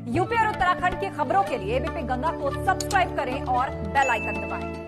UP और उत्तराखंड की खबरों के लिए एबीपी गंगा को सब्सक्राइब करें और बेल आइकन दबाएं।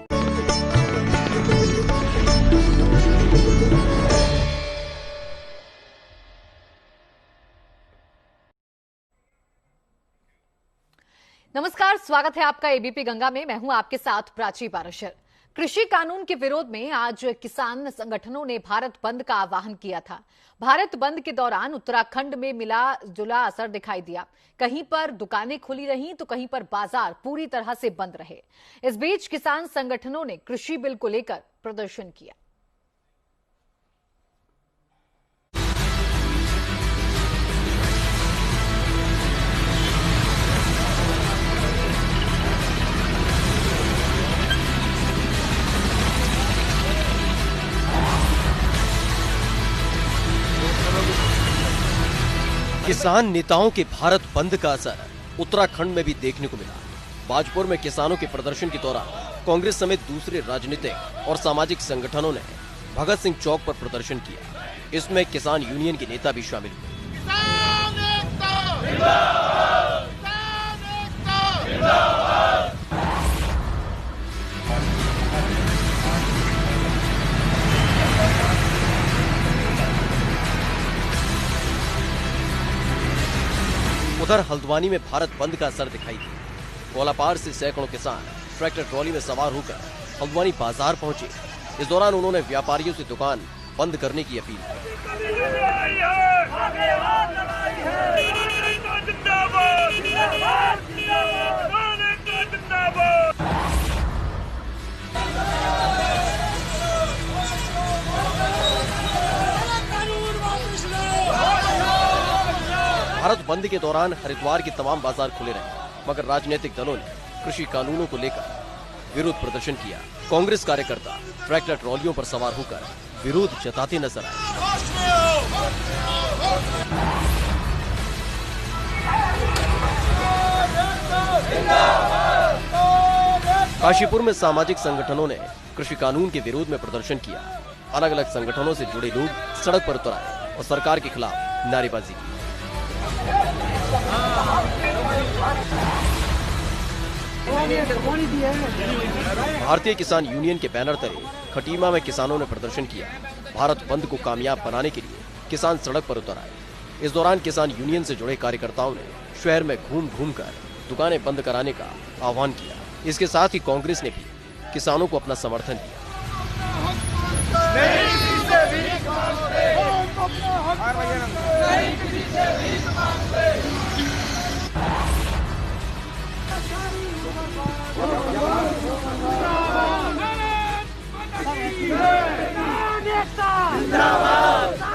नमस्कार, स्वागत है आपका एबीपी गंगा में। मैं हूं आपके साथ प्राची पाराशर। कृषि कानून के विरोध में आज किसान संगठनों ने भारत बंद का आह्वान किया था। भारत बंद के दौरान उत्तराखंड में मिला जुला असर दिखाई दिया। कहीं पर दुकानें खुली रहीं तो कहीं पर बाजार पूरी तरह से बंद रहे। इस बीच किसान संगठनों ने कृषि बिल को लेकर प्रदर्शन किया। किसान नेताओं के भारत बंद का असर उत्तराखंड में भी देखने को मिला। बाजपुर में किसानों के प्रदर्शन के दौरान कांग्रेस समेत दूसरे राजनीतिक और सामाजिक संगठनों ने भगत सिंह चौक पर प्रदर्शन किया। इसमें किसान यूनियन के नेता भी शामिल हुए। उधर हल्द्वानी में भारत बंद का असर दिखाई दिया। कोलापार से सैकड़ों किसान ट्रैक्टर ट्रॉली में सवार होकर हल्द्वानी बाजार पहुंचे। इस दौरान उन्होंने व्यापारियों से दुकान बंद करने की अपील की। भारत बंद के दौरान हरिद्वार के तमाम बाजार खुले रहे, मगर राजनीतिक दलों ने कृषि कानूनों को लेकर विरोध प्रदर्शन किया। कांग्रेस कार्यकर्ता ट्रैक्टर ट्रॉलियों पर सवार होकर विरोध जताते नजर आए। काशीपुर में सामाजिक संगठनों ने कृषि कानून के विरोध में प्रदर्शन किया। अलग अलग संगठनों से जुड़े लोग सड़क पर उतर आए और सरकार के खिलाफ नारेबाजी की। भारतीय किसान यूनियन के बैनर तले खटीमा में किसानों ने प्रदर्शन किया। भारत बंद को कामयाब बनाने के लिए किसान सड़क पर उतर आए। इस दौरान किसान यूनियन से जुड़े कार्यकर्ताओं ने शहर में घूम घूम कर दुकानें बंद कराने का आह्वान किया। इसके साथ ही कांग्रेस ने भी किसानों को अपना समर्थन दिया।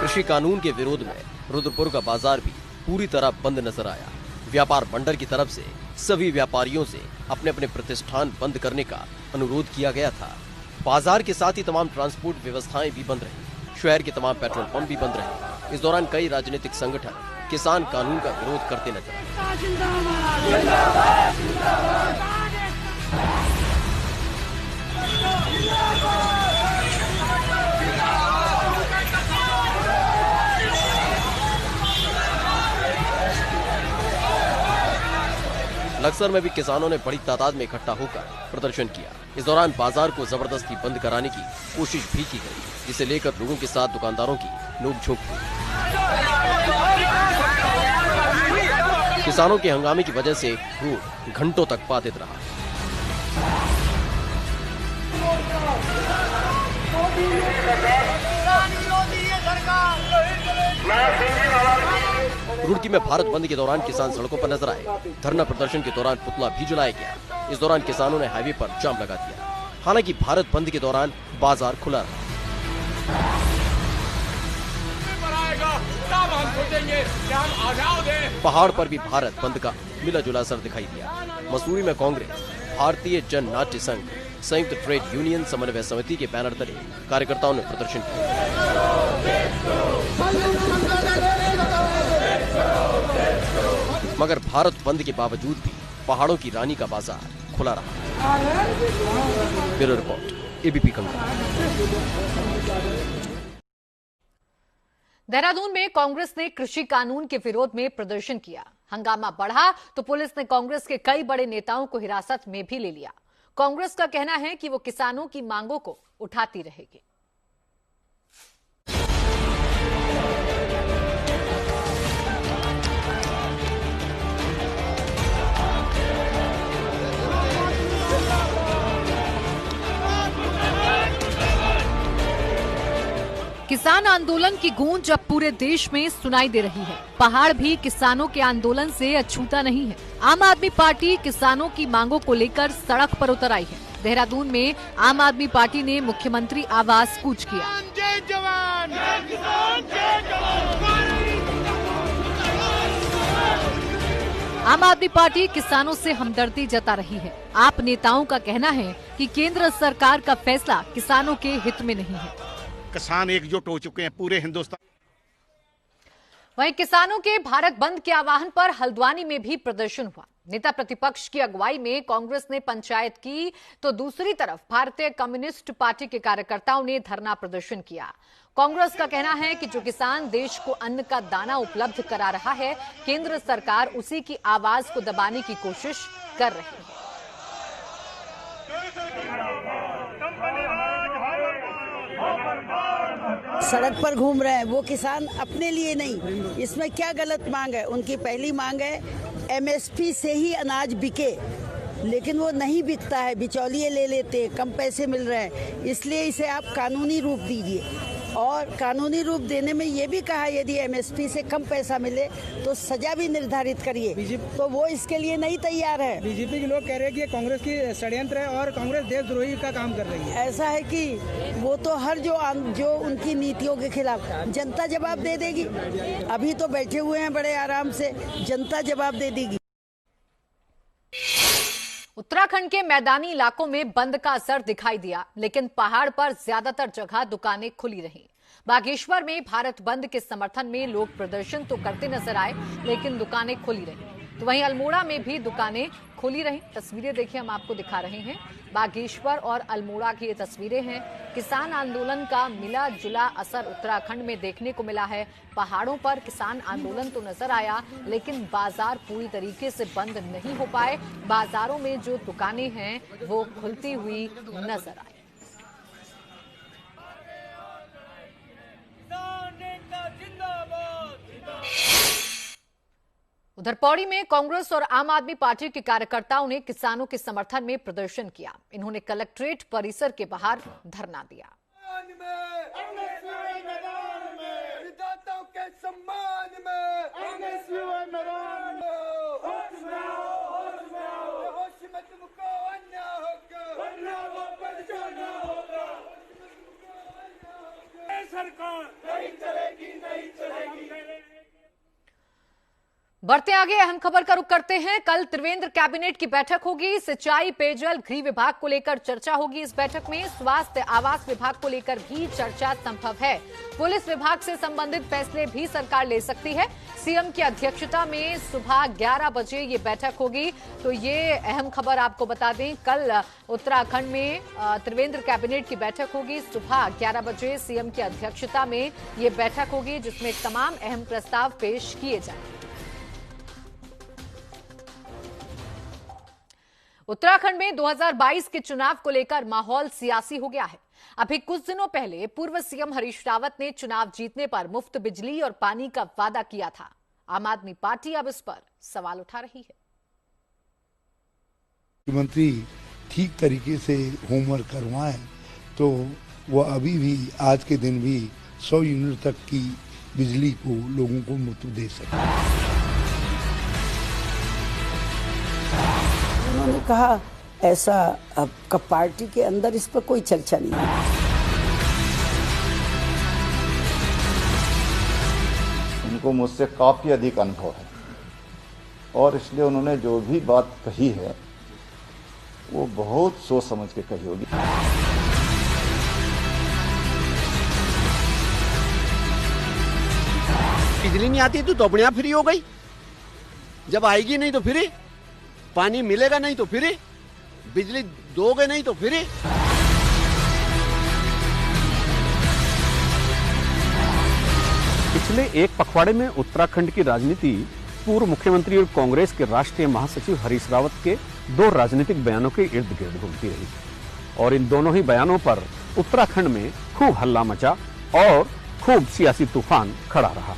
कृषि कानून के विरोध में रुद्रपुर का बाजार भी पूरी तरह बंद नजर आया। व्यापार मंडल की तरफ से सभी व्यापारियों से अपने अपने प्रतिष्ठान बंद करने का अनुरोध किया गया था। बाजार के साथ ही तमाम ट्रांसपोर्ट व्यवस्थाएं भी बंद रही। शहर के तमाम पेट्रोल पंप भी बंद रहे। इस दौरान कई राजनीतिक संगठन किसान कानून का विरोध करते नजर आए। लक्सर में भी किसानों ने बड़ी तादाद में इकट्ठा होकर प्रदर्शन किया। इस दौरान बाजार को जबरदस्ती बंद कराने की कोशिश भी की गई, जिसे लेकर लोगों के साथ दुकानदारों की नोकझोंक हुई। किसानों के हंगामे की वजह से रोड घंटों तक बाधित रहा। रुड़की में भारत बंद के दौरान किसान सड़कों पर नजर आए। धरना प्रदर्शन के दौरान पुतला भी जलाया गया। इस दौरान किसानों ने हाईवे पर जाम लगा दिया। हालांकि भारत बंद के दौरान बाजार खुला रहा। पहाड़ पर भी भारत बंद का मिला जुला असर दिखाई दिया। मसूरी में कांग्रेस, भारतीय जन नाट्य संघ, संयुक्त ट्रेड यूनियन समन्वय समिति के बैनर तले कार्यकर्ताओं ने प्रदर्शन किया। मगर भारत बंद के बावजूद भी पहाड़ों की रानी का बाजार खुला रहा। Bureau report, ABP Ganga. Dehradun में कांग्रेस ने कृषि कानून के विरोध में प्रदर्शन किया। हंगामा बढ़ा तो पुलिस ने कांग्रेस के कई बड़े नेताओं को हिरासत में भी ले लिया। कांग्रेस का कहना है कि वो किसानों की मांगों को उठाती रहेगी। किसान आंदोलन की गूंज अब पूरे देश में सुनाई दे रही है। पहाड़ भी किसानों के आंदोलन से अछूता नहीं है। आम आदमी पार्टी किसानों की मांगों को लेकर सड़क पर उतर आई है। देहरादून में आम आदमी पार्टी ने मुख्यमंत्री आवास कूच किया। जय जवान, जय किसान, जय जवान। आम आदमी पार्टी किसानों से हमदर्दी जता रही है। आप नेताओं का कहना है कि केंद्र सरकार का फैसला किसानों के हित में नहीं है। किसान एकजुट हो चुके हैं पूरे हिंदुस्तान। वहीं किसानों के भारत बंद के आह्वान पर हल्द्वानी में भी प्रदर्शन हुआ। नेता प्रतिपक्ष की अगुवाई में कांग्रेस ने पंचायत की तो दूसरी तरफ भारतीय कम्युनिस्ट पार्टी के कार्यकर्ताओं ने धरना प्रदर्शन किया। कांग्रेस का कहना है कि जो किसान देश को अन्न का दाना उपलब्ध करा रहा है, केंद्र सरकार उसी की आवाज को दबाने की कोशिश कर रही है। सड़क पर घूम रहे हैं वो किसान अपने लिए नहीं। इसमें क्या गलत मांग है? उनकी पहली मांग है एमएसपी से ही अनाज बिके, लेकिन वो नहीं बिकता है, बिचौलिए ले लेते हैं, कम पैसे मिल रहे हैं। इसलिए इसे आप कानूनी रूप दीजिए। और कानूनी रूप देने में ये भी कहा यदि एमएसपी से कम पैसा मिले तो सजा भी निर्धारित करिए, तो वो इसके लिए नहीं तैयार है। बीजेपी के लोग कह रहे हैं कि ये कांग्रेस की षड्यंत्र है और कांग्रेस देशद्रोही का काम कर रही है। ऐसा है कि वो तो हर जो उनकी नीतियों के खिलाफ जनता जवाब दे देगी। अभी तो बैठे हुए हैं बड़े आराम से, जनता जवाब दे देगी। उत्तराखंड के मैदानी इलाकों में बंद का असर दिखाई दिया, लेकिन पहाड़ पर ज्यादातर जगह दुकानें खुली रहीं। बागेश्वर में भारत बंद के समर्थन में लोग प्रदर्शन तो करते नजर आए, लेकिन दुकानें खुली रहीं। तो वहीं अल्मोड़ा में भी दुकानें खुली रहीं। तस्वीरें देखिए, हम आपको दिखा रहे हैं। बागेश्वर और अल्मोड़ा की ये तस्वीरें हैं। किसान आंदोलन का मिला जुला असर उत्तराखंड में देखने को मिला है। पहाड़ों पर किसान आंदोलन तो नजर आया, लेकिन बाजार पूरी तरीके से बंद नहीं हो पाए। बाजारों में जो दुकानें हैं वो खुलती हुई नजर आई। उधर पौड़ी में कांग्रेस और आम आदमी पार्टी के कार्यकर्ताओं ने किसानों के समर्थन में प्रदर्शन किया। इन्होंने कलेक्ट्रेट परिसर के बाहर धरना दिया। बढ़ते आगे अहम खबर का रुख करते हैं। कल त्रिवेंद्र कैबिनेट की बैठक होगी। सिंचाई, पेयजल, गृह विभाग को लेकर चर्चा होगी। इस बैठक में स्वास्थ्य, आवास विभाग को लेकर भी चर्चा संभव है। पुलिस विभाग से संबंधित फैसले भी सरकार ले सकती है। सीएम की अध्यक्षता में सुबह 11 बजे ये बैठक होगी। तो ये अहम खबर आपको बता दें, कल उत्तराखंड में त्रिवेंद्र कैबिनेट की बैठक होगी। सुबह 11 बजे सीएम की अध्यक्षता में ये बैठक होगी, जिसमें तमाम अहम प्रस्ताव पेश किए जाएंगे। उत्तराखंड में 2022 के चुनाव को लेकर माहौल सियासी हो गया है। अभी कुछ दिनों पहले पूर्व सीएम हरीश रावत ने चुनाव जीतने पर मुफ्त बिजली और पानी का वादा किया था। आम आदमी पार्टी अब इस पर सवाल उठा रही है। मुख्यमंत्री ठीक तरीके से होमवर्क करवाएं तो वो अभी भी आज के दिन भी 100 यूनिट तक की बिजली को लोगों को मुफ्त दे सके। उन्होंने कहा ऐसा अब पार्टी के अंदर इस पर कोई चर्चा नहीं है। उनको मुझसे काफी अधिक अनुभव है और इसलिए उन्होंने जो भी बात कही है वो बहुत सोच समझ के कही होगी। बिजली नहीं आती तो अपने आप फ्री हो गई, जब आएगी नहीं तो फ्री, पानी मिलेगा नहीं तो फ्री, बिजली दोगे नहीं तो फ्री। पिछले एक पखवाड़े में उत्तराखंड की राजनीति पूर्व मुख्यमंत्री और कांग्रेस के राष्ट्रीय महासचिव हरीश रावत के दो राजनीतिक बयानों के इर्द गिर्द घूमती रही और इन दोनों ही बयानों पर उत्तराखंड में खूब हल्ला मचा और खूब सियासी तूफान खड़ा रहा।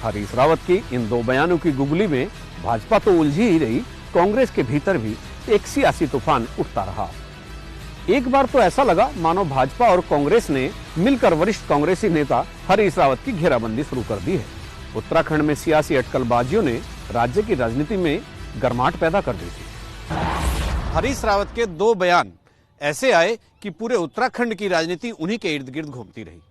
हरीश रावत की इन दो बयानों की गुगली में भाजपा तो उलझी ही रही, कांग्रेस के भीतर भी एक सियासी तूफान उठता रहा। एक बार तो ऐसा लगा मानो भाजपा और कांग्रेस ने मिलकर वरिष्ठ कांग्रेसी नेता हरीश रावत की घेराबंदी शुरू कर दी है। उत्तराखंड में सियासी अटकलबाजियों ने राज्य की राजनीति में गर्माहट पैदा कर दी थी। हरीश रावत के दो बयान ऐसे आए कि पूरे उत्तराखंड की राजनीति उन्हीं के इर्द गिर्द घूमती रही।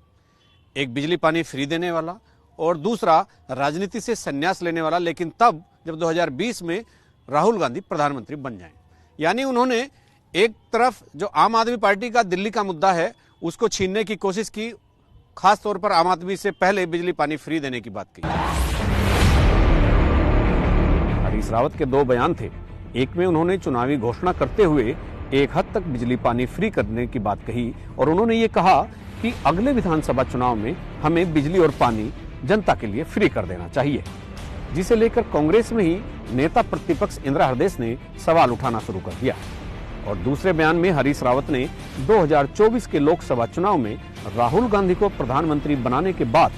एक बिजली पानी फ्री देने वाला और दूसरा राजनीति से संन्यास लेने वाला, लेकिन तब जब 2020 में राहुल गांधी प्रधानमंत्री बन जाएं। यानी उन्होंने एक तरफ जो आम आदमी पार्टी का दिल्ली का मुद्दा है उसको छीनने की कोशिश की, खास तौर पर आम आदमी से पहले बिजली पानी फ्री देने की बात की। हरीश रावत के दो बयान थे। एक में उन्होंने चुनावी घोषणा करते हुए एक हद तक बिजली पानी फ्री करने की बात कही और उन्होंने ये कहा कि अगले विधानसभा चुनाव में हमें बिजली और पानी जनता के लिए फ्री कर देना चाहिए, जिसे लेकर कांग्रेस में ही नेता प्रतिपक्ष इंदिरा हृदयेश ने सवाल उठाना शुरू कर दिया। और दूसरे बयान में हरीश रावत ने 2024 के लोकसभा चुनाव में राहुल गांधी को प्रधानमंत्री बनाने के बाद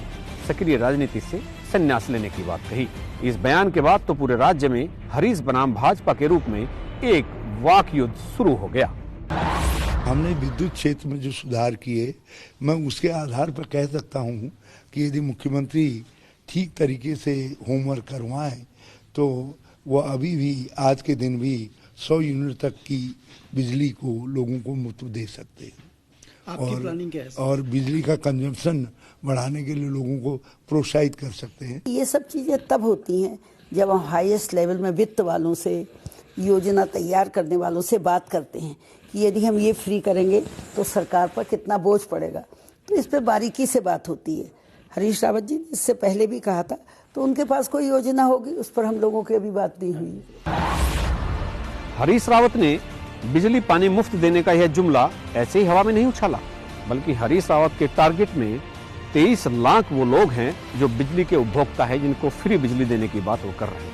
सक्रिय राजनीति से संन्यास लेने की बात कही। इस बयान के बाद तो पूरे राज्य में हरीश बनाम भाजपा के रूप में एक वाक युद्ध शुरू हो गया। हमने विद्युत क्षेत्र में जो सुधार किए, मैं उसके आधार पर कह सकता हूँ कि यदि मुख्यमंत्री ठीक तरीके से होमवर्क करवाएं तो वो अभी भी आज के दिन भी 100 यूनिट तक की बिजली को लोगों को मुफ्त दे सकते हैं। आपकी प्लानिंग क्या है? और बिजली का कंजम्पशन बढ़ाने के लिए लोगों को प्रोत्साहित कर सकते हैं। ये सब चीज़ें तब होती हैं जब हम हाईएस्ट लेवल में वित्त वालों से, योजना तैयार करने वालों से बात करते हैं कि यदि हम ये फ्री करेंगे तो सरकार पर कितना बोझ पड़ेगा। तो इस पर बारीकी से बात होती है। हरीश रावत जी ने इससे पहले भी कहा था, तो उनके पास कोई योजना होगी, उस पर हम लोगों की अभी बात नहीं हुई। हरीश रावत ने बिजली पानी मुफ्त देने का यह जुमला ऐसे ही हवा में नहीं उछाला, बल्कि हरीश रावत के टारगेट में 23 लाख वो लोग हैं जो बिजली के उपभोक्ता है, जिनको फ्री बिजली देने की बात वो कर रहे हैं।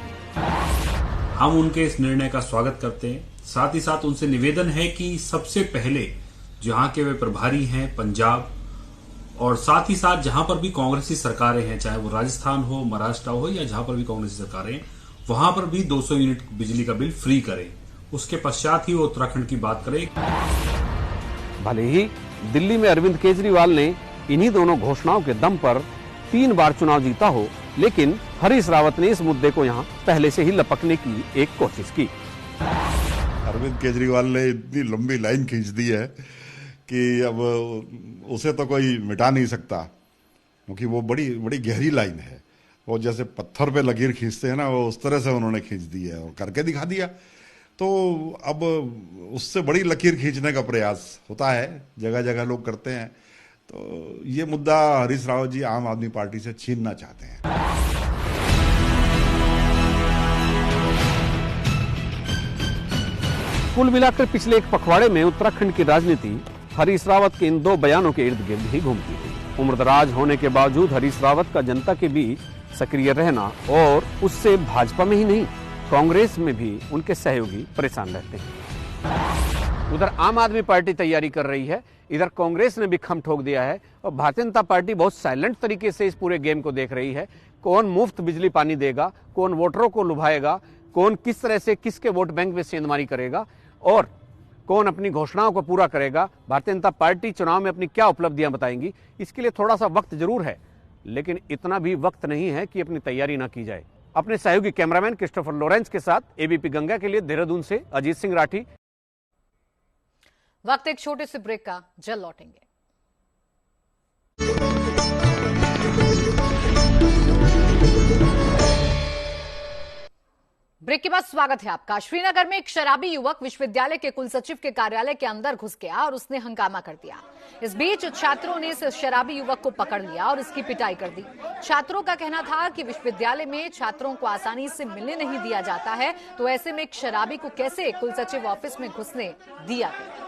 हम उनके इस निर्णय का स्वागत करते हैं। साथ ही साथ उनसे निवेदन है कि सबसे पहले जहां के वे प्रभारी हैं पंजाब, और साथ ही साथ जहां पर भी कांग्रेसी सरकारें हैं, चाहे वो राजस्थान हो, महाराष्ट्र हो, या जहां पर भी कांग्रेसी सरकारें, वहां पर भी 200 यूनिट बिजली का बिल फ्री करें। उसके पश्चात ही वो उत्तराखंड की बात करें। भले ही दिल्ली में अरविंद केजरीवाल ने इन्हीं दोनों घोषणाओं के दम पर 3 बार चुनाव जीता हो, लेकिन हरीश रावत ने इस मुद्दे को यहां पहले से ही लपकने की एक कोशिश की। अरविंद केजरीवाल ने इतनी लंबी लाइन खींच दी है कि अब उसे तो कोई मिटा नहीं सकता, क्योंकि वो बड़ी बड़ी गहरी लाइन है। वो जैसे पत्थर पे लकीर खींचते हैं ना, वो उस तरह से उन्होंने खींच दी है और करके दिखा दिया। तो अब उससे बड़ी लकीर खींचने का प्रयास होता है, जगह जगह लोग करते हैं। तो ये मुद्दा हरीश रावत जी आम आदमी पार्टी से छीनना चाहते हैं। कुल मिलाकर पिछले एक पखवाड़े में उत्तराखंड की राजनीति हरीश रावत के इन दो बयानों के इर्द गिर्द ही घूमती रही। उम्रदराज होने के बावजूद हरीश रावत का जनता के बीच सक्रिय रहना, और उससे भाजपा में ही नहीं कांग्रेस में भी उनके सहयोगी परेशान रहते हैं। उधर आम आदमी पार्टी तैयारी कर रही है, इधर कांग्रेस ने भी खम ठोक दिया है, और भारतीय जनता पार्टी बहुत साइलेंट तरीके से इस पूरे गेम को देख रही है। कौन मुफ्त बिजली पानी देगा, कौन वोटरों को लुभाएगा, कौन किस तरह से किसके वोट बैंक में सेंधमारी करेगा, और कौन अपनी घोषणाओं को पूरा करेगा। भारतीय जनता पार्टी चुनाव में अपनी क्या उपलब्धियां बताएंगी, इसके लिए थोड़ा सा वक्त जरूर है, लेकिन इतना भी वक्त नहीं है कि अपनी तैयारी ना की जाए। अपने सहयोगी कैमरामैन क्रिस्टोफर लॉरेंस के साथ एबीपी गंगा के लिए देहरादून से अजीत सिंह राठी। वक्त एक छोटे से ब्रेक का, जल्द लौटेंगे। ब्रेक के बाद स्वागत है आपका। श्रीनगर में एक शराबी युवक विश्वविद्यालय के कुलसचिव के कार्यालय के अंदर घुस गया और उसने हंगामा कर दिया। इस बीच छात्रों ने इस शराबी युवक को पकड़ लिया और इसकी पिटाई कर दी। छात्रों का कहना था कि विश्वविद्यालय में छात्रों को आसानी से मिलने नहीं दिया जाता है, तो ऐसे में एक शराबी को कैसे कुलसचिव ऑफिस में घुसने दिया गया।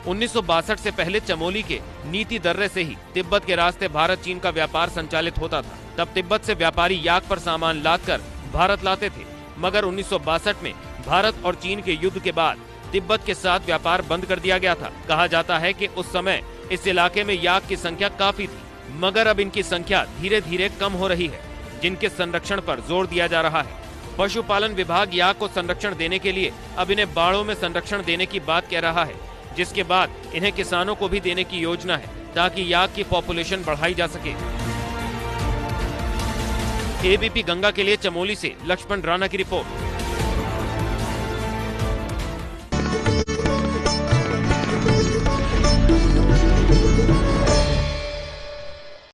1962 से पहले चमोली के नीति दर्रे से ही तिब्बत के रास्ते भारत चीन का व्यापार संचालित होता था। तब तिब्बत से व्यापारी याक पर सामान लादकर भारत लाते थे, मगर 1962 में भारत और चीन के युद्ध के बाद तिब्बत के साथ व्यापार बंद कर दिया गया था। कहा जाता है कि उस समय इस इलाके में याक की संख्या काफी थी, मगर अब इनकी संख्या धीरे धीरे कम हो रही है, जिनके संरक्षण पर जोर दिया जा रहा है। पशुपालन विभाग याक को संरक्षण देने के लिए अब इन्हें बाड़ों में संरक्षण देने की बात कह रहा है, जिसके बाद इन्हें किसानों को भी देने की योजना है ताकि याक की पॉपुलेशन बढ़ाई जा सके। एबीपी गंगा के लिए चमोली से लक्ष्मण राणा की रिपोर्ट।